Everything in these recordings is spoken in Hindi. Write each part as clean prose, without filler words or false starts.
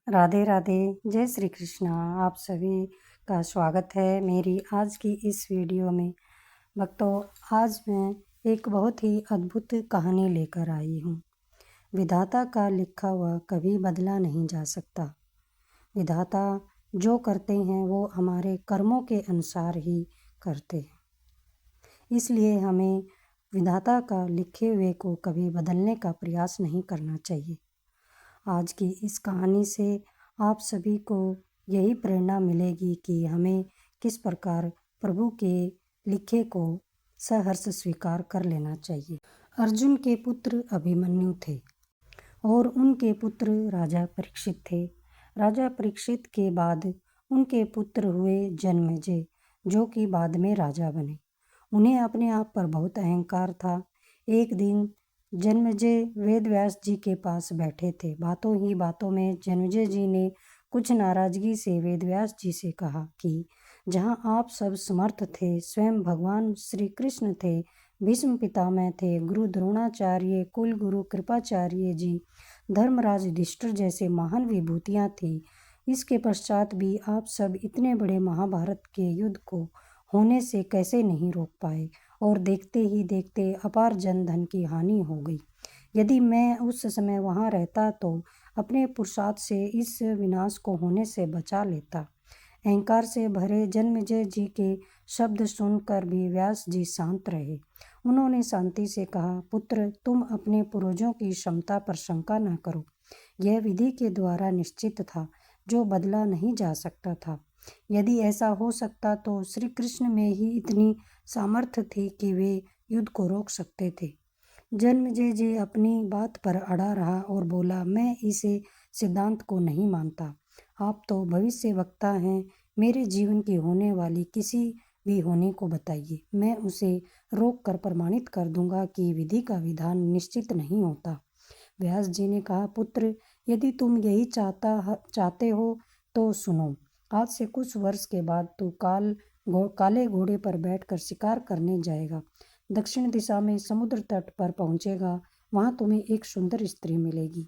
राधे राधे। जय श्री कृष्णा। आप सभी का स्वागत है मेरी आज की इस वीडियो में। भक्तों, आज मैं एक बहुत ही अद्भुत कहानी लेकर आई हूँ। विधाता का लिखा हुआ कभी बदला नहीं जा सकता। विधाता जो करते हैं वो हमारे कर्मों के अनुसार ही करते हैं। इसलिए हमें विधाता का लिखे हुए को कभी बदलने का प्रयास नहीं करना चाहिए। आज की इस कहानी से आप सभी को यही प्रेरणा मिलेगी कि हमें किस प्रकार प्रभु के लिखे को सहर्ष स्वीकार कर लेना चाहिए। अर्जुन के पुत्र अभिमन्यु थे और उनके पुत्र राजा परीक्षित थे। राजा परीक्षित के बाद उनके पुत्र हुए जन्मेजय, जो कि बाद में राजा बने। उन्हें अपने आप पर बहुत अहंकार था। एक दिन जन्मेजय वेदव्यास जी के पास बैठे थे। बातों ही बातों में जन्मेजय जी ने कुछ नाराजगी से वेदव्यास जी से कहा कि जहाँ आप सब समर्थ थे, स्वयं भगवान श्री कृष्ण थे, भीष्म पितामह थे, गुरु द्रोणाचार्य, कुल गुरु कृपाचार्य जी, धर्मराज युधिष्ठिर जैसे महान विभूतियाँ थी, इसके पश्चात भी आप सब इतने बड़े महाभारत के युद्ध को होने से कैसे नहीं रोक पाए और देखते ही देखते अपार जन धन की हानि हो गई। यदि मैं उस समय वहाँ रहता तो अपने पुरुषार्थ से इस विनाश को होने से बचा लेता। अहंकार से भरे जन्मेजय जी के शब्द सुनकर भी व्यास जी शांत रहे। उन्होंने शांति से कहा, पुत्र, तुम अपने पूर्वजों की क्षमता पर शंका न करो। यह विधि के द्वारा निश्चित था, जो बदला नहीं जा सकता था। यदि ऐसा हो सकता तो श्री कृष्ण में ही इतनी सामर्थ्य थी कि वे युद्ध को रोक सकते थे। जन्मेजय जी अपनी बात पर अड़ा रहा और बोला, मैं इसे सिद्धांत को नहीं मानता। आप तो भविष्य वक्ता हैं, मेरे जीवन की होने वाली किसी भी होने को बताइए, मैं उसे रोक कर प्रमाणित कर दूंगा कि विधि का विधान निश्चित नहीं होता। व्यास जी ने कहा, पुत्र, यदि तुम यही चाहते हो तो सुनो। आज से कुछ वर्ष के बाद तू काले घोड़े पर बैठकर शिकार करने जाएगा। दक्षिण दिशा में समुद्र तट पर पहुंचेगा। वहां तुम्हें एक सुंदर स्त्री मिलेगी,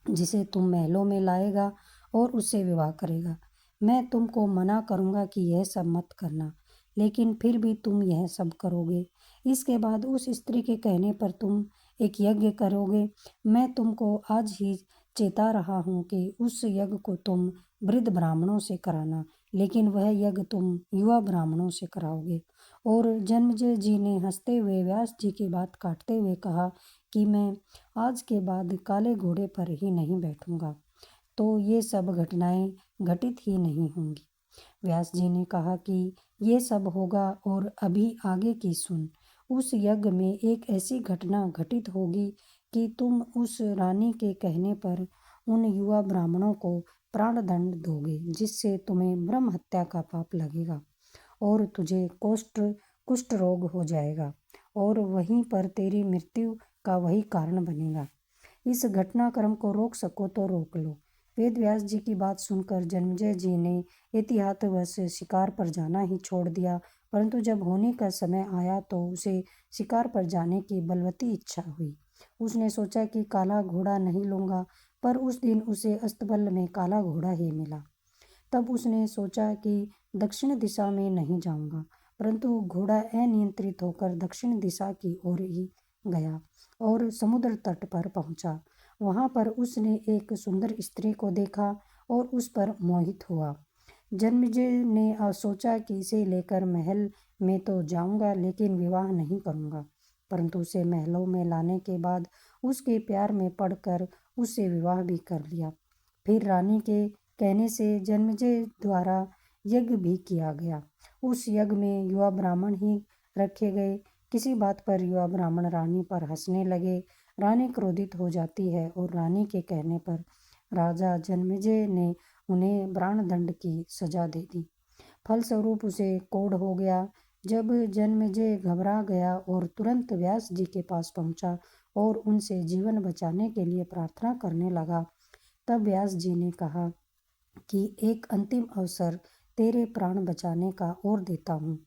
जिसे तुम महलों में लाएगा और उससे विवाह करेगा। मैं तुमको मना करूंगा कि यह सब मत करना, लेकिन फिर भी तुम यह सब करोगे। इसके बाद उस स्त्री के कहने पर तुम एक यज्ञ करोगे। मैं तुमको आज ही चेता रहा हूँ कि उस यज्ञ को तुम वृद्ध ब्राह्मणों से कराना, लेकिन वह यज्ञ तुम युवा ब्राह्मणों से कराओगे। और जन्मेजय जी ने हंसते हुए व्यास जी की बात काटते हुए कहा कि मैं आज के बाद काले घोड़े पर ही नहीं बैठूंगा, तो ये सब घटनाएं घटित ही नहीं होंगी। व्यास जी ने कहा कि ये सब होगा और अभी आगे की सुन। उस यज्ञ में एक ऐसी घटना घटित होगी कि तुम उस रानी के कहने पर उन युवा ब्राह्मणों को प्राणदंड दोगे, जिससे तुम्हें ब्रह्म हत्या का पाप लगेगा और तुझे कुष्ठ रोग हो जाएगा और वहीं पर तेरी मृत्यु का वही कारण बनेगा। इस घटनाक्रम को रोक सको तो रोक लो। वेद व्यास जी की बात सुनकर जन्मेजय जी ने एहतियातवश शिकार पर जाना ही छोड़ दिया, परंतु जब होने का समय आया तो उसे शिकार पर जाने की बलवती इच्छा हुई। उसने सोचा कि काला घोड़ा नहीं लूँगा, पर उस दिन उसे अस्तबल में काला घोड़ा ही मिला। तब उसने सोचा कि दक्षिण दिशा में नहीं जाऊंगा, परंतु घोड़ा अनियंत्रित होकर दक्षिण दिशा की ओर ही गया और समुद्र तट पर पहुंचा। वहां पर उसने एक सुंदर स्त्री को देखा और उस पर मोहित हुआ। जन्मेजय ने सोचा कि इसे लेकर महल में तो जाऊंगा, लेकिन विवाह नहीं करूंगा, परंतु उसे महलों में लाने के बाद उसके प्यार में पड़कर उससे विवाह भी कर लिया। फिर रानी के कहने से जन्मेजय द्वारा यज्ञ भी किया गया। उस यज्ञ में युवा ब्राह्मण ही रखे गए। किसी बात पर युवा ब्राह्मण रानी पर हंसने लगे। रानी क्रोधित हो जाती है और रानी के कहने पर राजा जन्मेजय ने उन्हें प्राणदंड की सजा दे दी। फलस्वरूप उसे कोढ़ हो गया। जब जन्मेजय घबरा गया और तुरंत व्यास जी के पास पहुंचा और उनसे जीवन बचाने के लिए प्रार्थना करने लगा, तब व्यास जी ने कहा कि एक अंतिम अवसर तेरे प्राण बचाने का और देता हूँ।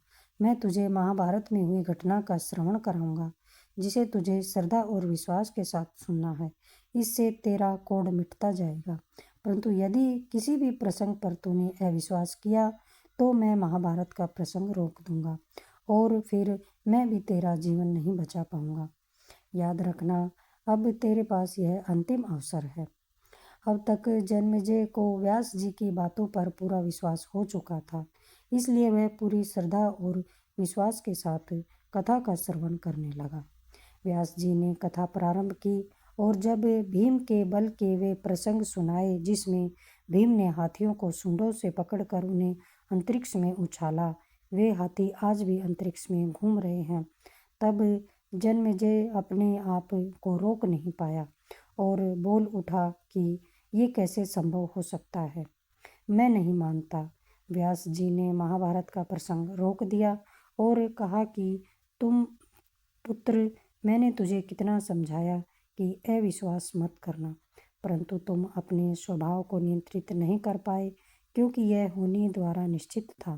मैं तुझे महाभारत में हुई घटना का श्रवण कराऊंगा, जिसे तुझे श्रद्धा और विश्वास के साथ सुनना है। इससे तेरा कोढ़ मिटता जाएगा। परंतु यदि किसी भी प्रसंग पर तूने अविश्वास किया तो मैं महाभारत का प्रसंग रोक दूंगा और फिर मैं भी तेरा जीवन नहीं बचा पाऊंगा। याद रखना, अब तेरे पास यह अंतिम अवसर है। अब तक जन्मेजय को व्यास जी की बातों पर पूरा विश्वास हो चुका था, इसलिए वह पूरी श्रद्धा और विश्वास के साथ कथा का श्रवण करने लगा। व्यास जी ने कथा प्रारंभ की और जब भीम के बल के वे प्रसंग सुनाए जिसमें भीम ने हाथियों को सूंडों से पकड़कर उन्हें अंतरिक्ष में उछाला, वे हाथी आज भी अंतरिक्ष में घूम रहे हैं, तब जन्मेजय अपने आप को रोक नहीं पाया और बोल उठा कि ये कैसे संभव हो सकता है, मैं नहीं मानता। व्यास जी ने महाभारत का प्रसंग रोक दिया और कहा कि तुम पुत्र, मैंने तुझे कितना समझाया कि अविश्वास मत करना, परंतु तुम अपने स्वभाव को नियंत्रित नहीं कर पाए क्योंकि यह होनी द्वारा निश्चित था।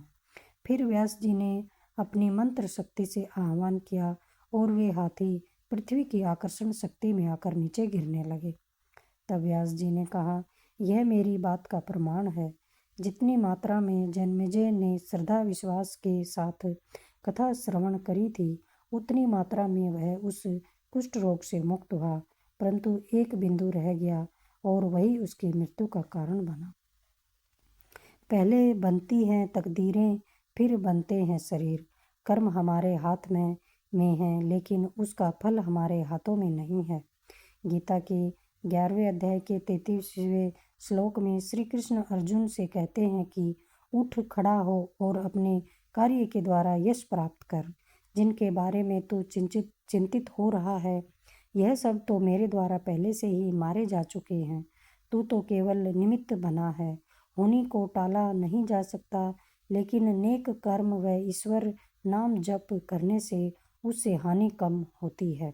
फिर व्यास जी ने अपनी मंत्र शक्ति से आह्वान किया और वे हाथी पृथ्वी की आकर्षण शक्ति में आकर नीचे गिरने लगे। तब व्यास जी ने कहा, यह मेरी बात का प्रमाण है। जितनी मात्रा में जन्मेजय ने श्रद्धा विश्वास के साथ कथा श्रवण करी थी, उतनी मात्रा में वह उस कुष्ठ रोग से मुक्त हुआ, परंतु एक बिंदु रह गया और वही उसकी मृत्यु का कारण बना। पहले बनती हैं तकदीरें, फिर बनते हैं शरीर। कर्म हमारे हाथ में है, लेकिन उसका फल हमारे हाथों में नहीं है। गीता के 11वें अध्याय के 33वें श्लोक में श्री कृष्ण अर्जुन से कहते हैं कि उठ खड़ा हो और अपने कार्य के द्वारा यश प्राप्त कर। जिनके बारे में तू चिंतित हो रहा है, यह सब तो मेरे द्वारा पहले से ही मारे जा चुके हैं। तू तो केवल निमित्त बना है। होनी को टाला नहीं जा सकता, लेकिन नेक कर्म व ईश्वर नाम जप करने से उससे हानि कम होती है।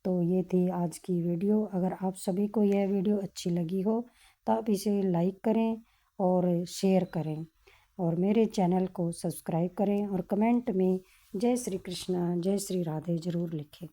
तो ये थी आज की वीडियो। अगर आप सभी को यह वीडियो अच्छी लगी हो तो आप इसे लाइक करें और शेयर करें और मेरे चैनल को सब्सक्राइब करें और कमेंट में जय श्री कृष्णा, जय श्री राधे ज़रूर लिखें।